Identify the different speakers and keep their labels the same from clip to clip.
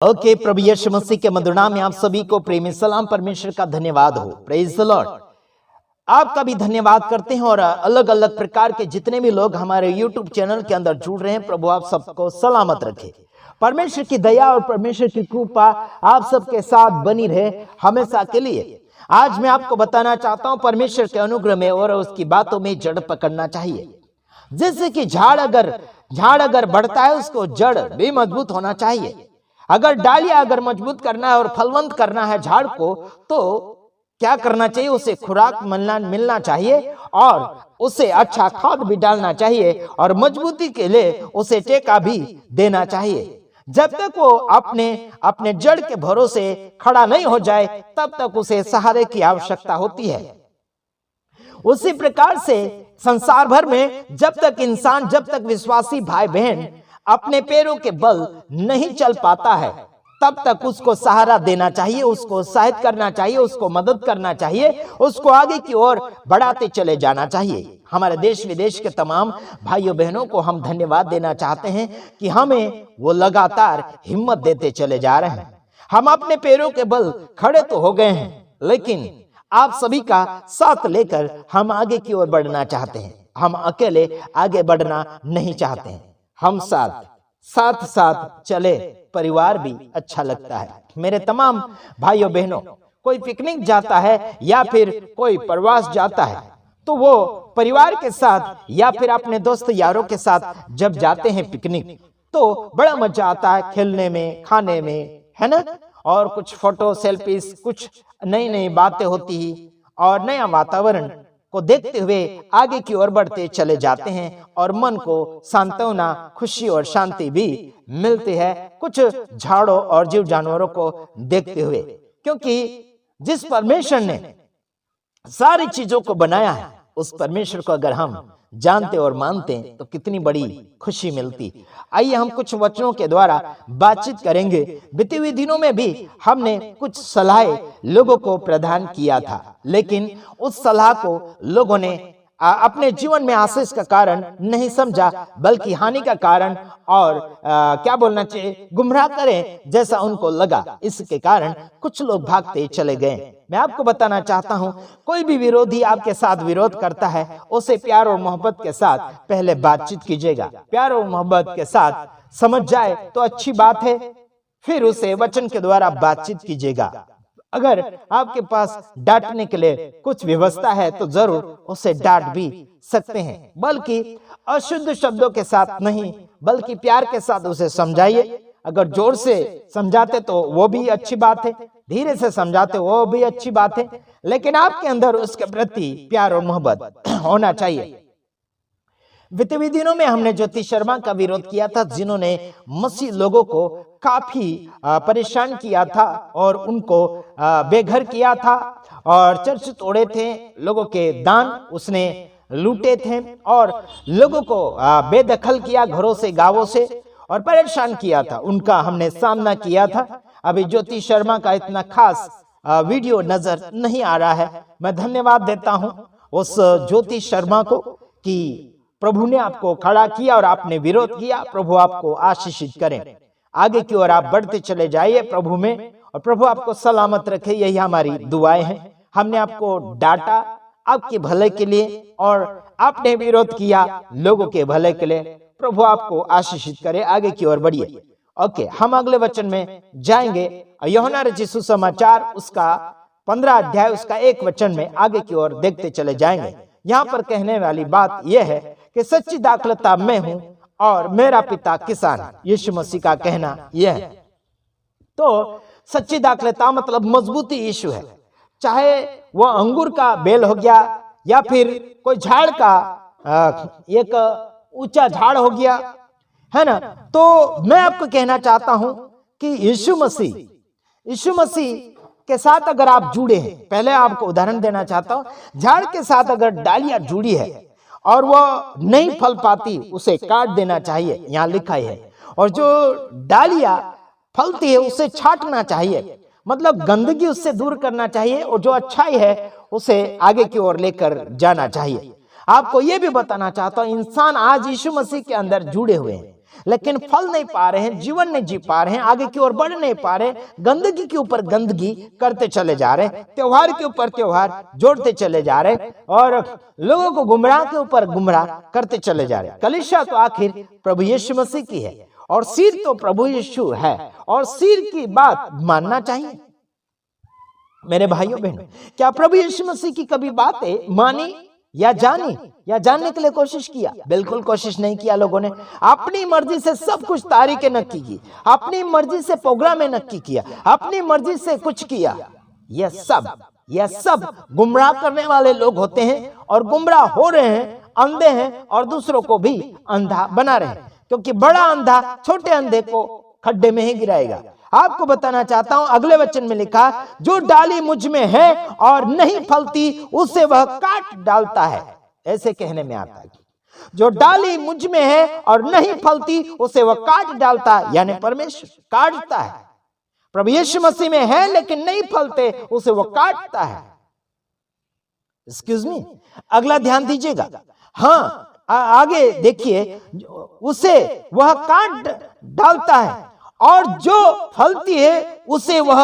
Speaker 1: Okay, प्रभु यीशु मसीह के मधुर नाम में आप सभी को प्रेमी सलाम। परमेश्वर का धन्यवाद हो। Praise the Lord. आपका भी धन्यवाद करते हैं और अलग अलग प्रकार के जितने भी लोग हमारे YouTube चैनल के अंदर जुड़ रहे हैं, प्रभु आप सबको सलामत रखे। परमेश्वर की दया और परमेश्वर की कृपा आप सबके साथ बनी रहे हमेशा के लिए। आज मैं आपको बताना चाहता हूं, परमेश्वर के अनुग्रह में और उसकी बातों में जड़ पकड़ना चाहिए। जैसे कि झाड़ अगर बढ़ता है, उसको जड़ भी मजबूत होना चाहिए। अगर डालियां अगर मजबूत करना है और फलवंत करना है झाड़ को, तो क्या करना चाहिए? उसे खुराक मिलना चाहिए और उसे अच्छा खाद भी डालना चाहिए और मजबूती के लिए उसे टेका भी देना चाहिए। जब तक वो अपने जड़ के भरोसे खड़ा नहीं हो जाए, तब तक उसे सहारे की आवश्यकता होती है। उसी प्रकार से संसार भर में जब तक विश्वासी भाई बहन अपने पैरों के बल नहीं चल पाता है, तब तक उसको सहारा देना चाहिए, उसको उत्साहित करना चाहिए, उसको मदद करना चाहिए, उसको आगे की ओर बढ़ाते चले जाना चाहिए। हमारे देश विदेश के तमाम भाइयों बहनों को हम धन्यवाद देना चाहते हैं कि हमें वो लगातार हिम्मत देते चले जा रहे हैं। हम अपने पैरों के बल खड़े तो हो गए हैं, लेकिन आप सभी का साथ लेकर हम आगे की ओर बढ़ना चाहते हैं। हम अकेले आगे बढ़ना नहीं चाहते हैं। हम साथ चले, परिवार भी अच्छा लगता है। मेरे तमाम भाइयों बहनों, कोई पिकनिक जाता है या फिर कोई प्रवास जाता है, तो वो परिवार के साथ या फिर अपने दोस्त यारों के साथ जब जाते हैं पिकनिक, तो बड़ा मजा आता है खेलने में, खाने में, है ना। और कुछ फोटो सेल्फीज, कुछ नई नई बातें होती ही और नया वातावरण को देखते हुए आगे की ओर बढ़ते चले जाते हैं और मन को सांत्वना, खुशी और शांति भी मिलती है कुछ झाड़ों और जीव जानवरों को देखते हुए। क्योंकि जिस परमेश्वर ने सारी चीजों को बनाया है, उस परमेश्वर को अगर हम जानते और मानते तो कितनी बड़ी खुशी मिलती। आइए हम कुछ वचनों के द्वारा बातचीत करेंगे। बीते हुए दिनों में भी हमने कुछ सलाह लोगों को प्रदान किया था, लेकिन उस सलाह को लोगों ने अपने जीवन में आशीष का कारण नहीं समझा, बल्कि हानि का कारण और क्या बोलना चाहिए, गुमराह करें जैसा उनको लगा। इसके कारण कुछ लोग भागते चले गए। मैं आपको बताना चाहता हूं, कोई भी विरोधी आपके साथ विरोध करता है, उसे प्यार और मोहब्बत के साथ पहले बातचीत कीजिएगा। प्यार और मोहब्बत के साथ समझ जाए तो अच्छी बात है, फिर उसे वचन के द्वारा बातचीत कीजिएगा। अगर आपके पास डांटने के लिए कुछ व्यवस्था है, तो जरूर उसे डांट भी सकते हैं, बल्कि अशुद्ध शब्दों के साथ नहीं, बल्कि प्यार के साथ उसे समझाइए। अगर जोर से समझाते तो वो भी अच्छी बात है, धीरे से समझाते वो भी अच्छी बात है, लेकिन आपके अंदर उसके प्रति प्यार और मोहब्बत होना चाहिए। बीते हुए दिनों में हमने ज्योति शर्मा का विरोध किया था, जिन्होंने मसीह लोगों को काफी परेशान किया था और उनको बेघर किया था और चर्च तोड़े थे, लोगों के दान उसने लूटे थे और लोगों को बेदखल किया, घरों से, गांवों से, और परेशान किया था। उनका हमने सामना किया था। अभी ज्योति शर्मा का इतना खास वीडियो नजर नहीं आ रहा है। मैं धन्यवाद देता हूं उस ज्योति शर्मा को कि प्रभु ने आपको खड़ा किया और आपने विरोध किया। प्रभु आपको आशीषित करें, आगे की ओर आप बढ़ते चले जाइए प्रभु में, और प्रभु आपको सलामत रखे। यही हमारी दुआएं हैं। हमने आपको डांटा आपके भले के लिए और आपने विरोध किया लोगों के भले के लिए। प्रभु आपको आशीषित करे, आगे की ओर बढ़िए। ओके, हम अगले वचन में जाएंगे। यूहन्ना रचित सुसमाचार उसका 15 अध्याय उसका 1 वचन में आगे की ओर देखते चले जाएंगे। यहाँ पर कहने वाली बात यह है कि सच्ची दाखलता मैं हूं और मेरा पिता किसान। यीशु मसीह का कहना यह है। तो सच्ची दाखलता मतलब मजबूती यीशु है। चाहे वह अंगूर का बेल हो गया या फिर कोई झाड़ का एक ऊंचा झाड़ हो गया, है ना। तो मैं आपको कहना चाहता हूं कि यीशु मसीह के साथ अगर आप जुड़े हैं, पहले आपको उदाहरण देना चाहता हूं। झाड़ के साथ अगर डालियां जुड़ी है और वह नहीं फल पाती, उसे काट देना चाहिए, यहाँ लिखा है। और जो डालियां फलती है उसे छांटना चाहिए, मतलब गंदगी उससे दूर करना चाहिए, और जो अच्छाई है उसे आगे की ओर लेकर जाना चाहिए। आपको यह भी बताना चाहता हूं, इंसान आज यीशु मसीह के अंदर जुड़े हुए हैं। लेकिन फल नहीं पा रहे हैं, जीवन नहीं जी पा रहे हैं, आगे की ओर बढ़ नहीं पा रहे, गंदगी के ऊपर गंदगी करते चले जा रहे, त्योहार के ऊपर त्योहार जोड़ते चले जा रहे और लोगों को गुमराह के ऊपर गुमराह करते चले जा रहे। कलीसिया तो आखिर प्रभु यीशु मसीह की है और सिर तो प्रभु यीशु है और सिर की बात मानना चाहिए। मेरे भाइयों बहनों, क्या प्रभु यीशु मसीह की कभी बातें मानी या जानी या जानने के लिए कोशिश किया? बिल्कुल कोशिश नहीं किया। लोगों ने अपनी मर्जी से सब कुछ तारीखें नक्की की, अपनी मर्जी से प्रोग्राम नक्की किया, अपनी मर्जी से कुछ किया। यह सब गुमराह करने वाले लोग होते हैं और गुमराह हो रहे हैं, अंधे हैं और दूसरों को भी अंधा बना रहे हैं, क्योंकि बड़ा अंधा छोटे अंधे को खड्डे में ही गिराएगा। आपको बताना चाहता हूं, अगले वचन में लिखा, जो डाली मुझ में है और नहीं फलती उसे वह काट डालता है। ऐसे कहने में आता है, जो डाली मुझ में है और नहीं फलती उसे वह काट डालता है, यानी परमेश्वर काटता है। प्रभु यीशु मसीह में है लेकिन नहीं फलते, उसे वह काटता है। एक्सक्यूज मी, अगला ध्यान दीजिएगा। हाँ, आगे देखिए, उसे वह काट डालता है और जो फलती है उसे वह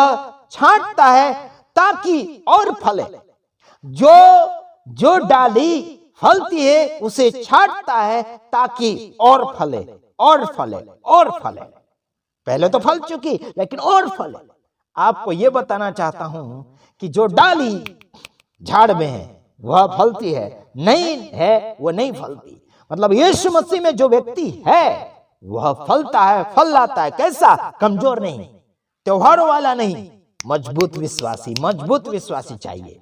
Speaker 1: छांटता है ताकि और फले। जो डाली फलती है उसे छांटता है ताकि और फले और फले और फले। पहले तो फल चुकी लेकिन और फले। आपको यह बताना चाहता हूं कि जो डाली झाड़ में है वह फलती है, नहीं है वो नहीं फलती। मतलब यीशु मसीह में जो व्यक्ति है वह फलता है, फल लाता है। कैसा? कमजोर नहीं, त्योहारों वाला नहीं, मजबूत विश्वासी चाहिए,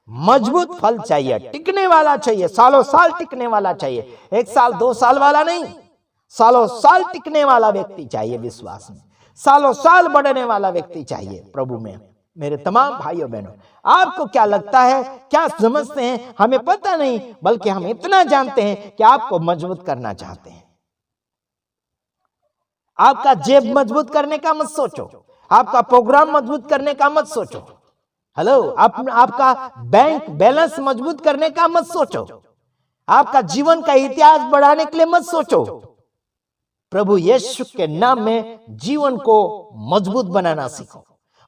Speaker 1: मजबूत फल चाहिए, टिकने वाला चाहिए, सालों साल टिकने वाला चाहिए। 1 साल 2 साल वाला नहीं, सालों साल टिकने वाला व्यक्ति चाहिए। विश्वास में सालों साल बढ़ने वाला व्यक्ति चाहिए प्रभु में। मेरे तमाम भाइयों बहनों, आपको क्या लगता है, क्या समझते हैं? हमें पता नहीं, बल्कि हम इतना जानते हैं कि आपको मजबूत करना चाहते हैं। आपका जेब मजबूत करने का मत सोचो, आपका प्रोग्राम मजबूत करने का मत सोचो। हेलो, आपका बैंक बैलेंस मजबूत करने का मत सोचो, आपका जीवन का इतिहास बढ़ाने के लिए मत सोचो। प्रभु यीशु के नाम में जीवन को मजबूत बनाना सीखो।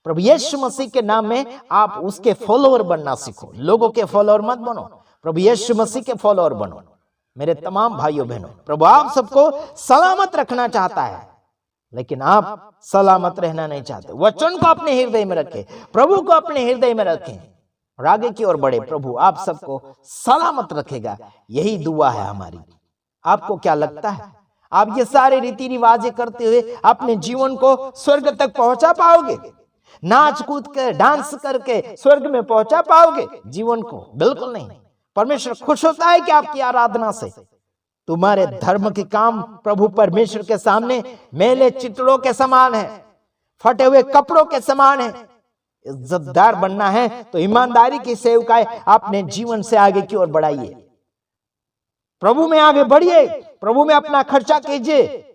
Speaker 1: प्रभु यीशु मसीह के नाम में आप उसके फॉलोअर बनना सीखो। लोगों के फॉलोअर मत बनो, प्रभु यीशु मसीह के फॉलोअर बनो। मेरे तमाम भाइयों बहनों, प्रभु आप सबको सलामत रखना चाहता है, लेकिन आप सलामत रहना नहीं चाहते। वचन को अपने हृदय में रखें, प्रभु को अपने हृदय में रखें और आगे की ओर बढ़े। प्रभु आप सबको सलामत रखेगा, यही दुआ है हमारी। आपको क्या लगता है, आप ये सारे रीति रिवाजें करते हुए अपने जीवन को स्वर्ग तक पहुंचा पाओगे? नाच कूद कर, डांस करके स्वर्ग में पहुंचा पाओगे जीवन को? बिल्कुल नहीं। परमेश्वर खुश होता है कि आपकी आराधना से। तुम्हारे धर्म के काम प्रभु परमेश्वर के सामने मेले चितड़ों के समान है, फटे हुए कपड़ों के समान है। इज्जतदार बनना है तो ईमानदारी की सेवकाई अपने जीवन से आगे की ओर बढ़ाइए। प्रभु में आगे बढ़िए, प्रभु में अपना खर्चा कीजिए,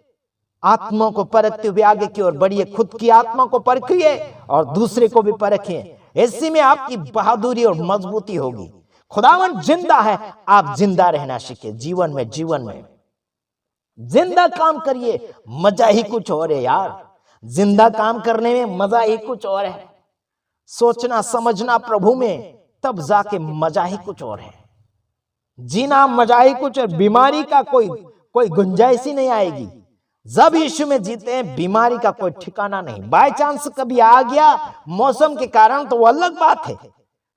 Speaker 1: आत्मा को परखते हुए आगे की ओर बढ़िए। खुद की आत्मा को परखिए और दूसरे को भी परखिए। ऐसे में आपकी बहादुरी और मजबूती होगी। खुदावन जिंदा है, आप जिंदा रहना सीखिए। जीवन में जिंदा काम करिए, मजा ही कुछ और है यार। जिंदा काम करने में मजा ही कुछ और है। सोचना समझना प्रभु में, तब जाके मजा ही कुछ और है। जीना मजा ही कुछ और। बीमारी का कोई गुंजाइश ही नहीं आएगी। जब यीशु में जीते हैं बीमारी का कोई ठिकाना नहीं। बाय चांस कभी आ गया मौसम के कारण तो वो अलग बात है,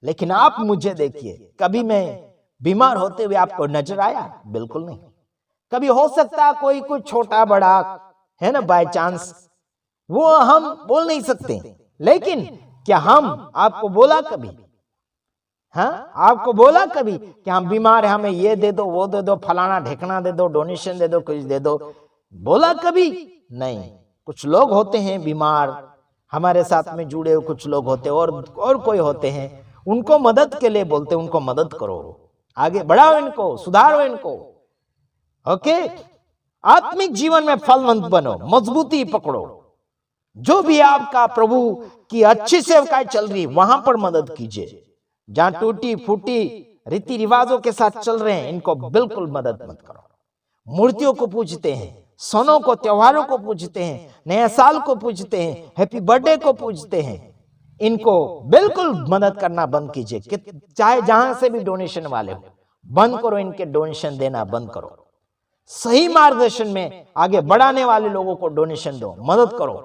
Speaker 1: लेकिन आप मुझे देखिए, कभी मैं बीमार होते हुए आपको नजर आया? बिल्कुल नहीं। कभी हो सकता है कोई कुछ छोटा बड़ा है ना, बाय चांस, वो हम बोल नहीं सकते, लेकिन क्या हम आपको बोला कभी? हाँ, आपको बोला कभी कि हम बीमार हैं, हमें ये दे दो, वो दे दो, फलाना ढेकना दे दो, डोनेशन दे दो, कुछ दे दो? बोला कभी? नहीं। कुछ लोग होते हैं बीमार, हमारे साथ में जुड़े हुए कुछ लोग होते हैं और कोई होते हैं, उनको मदद के लिए बोलते, उनको मदद करो, आगे बढ़ाओ, इनको सुधारो, इनको। ओके, आत्मिक जीवन में फलवंत बनो, मजबूती पकड़ो। जो भी आपका प्रभु की अच्छी सेवकाई चल रही वहां पर मदद कीजिए। जहां टूटी फूटी रीति रिवाजों के साथ चल रहे हैं, इनको बिल्कुल मदद मत करो। मूर्तियों को पूजते हैं, सनों को, त्योहारों को पूजते हैं, नया साल को पूजते हैं, हैप्पी बर्थडे को पूजते हैं, इनको बिल्कुल मदद करना बंद कीजिए। चाहे जहां से भी डोनेशन वाले हो, बंद करो, इनके डोनेशन देना बंद करो। सही मार्गदर्शन में आगे बढ़ाने वाले लोगों को डोनेशन दो, मदद करो,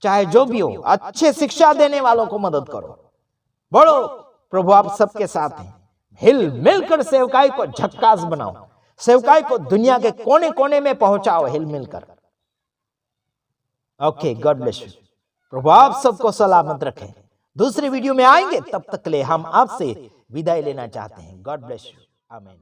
Speaker 1: चाहे जो भी हो। अच्छे शिक्षा देने वालों को मदद करो, बढ़ो। प्रभु आप सबके साथ हैं। हिल मिलकर सेवकाई को झक्कास बनाओ, सेवकाई को दुनिया के कोने कोने में पहुंचाओ, हिल मिलकर। Okay, God bless you. प्रभु आप सबको सलामत रखें। दूसरी वीडियो में आएंगे, तब तक के लिए हम आपसे विदाई लेना चाहते हैं। गॉड ब्लेस यू, आमीन।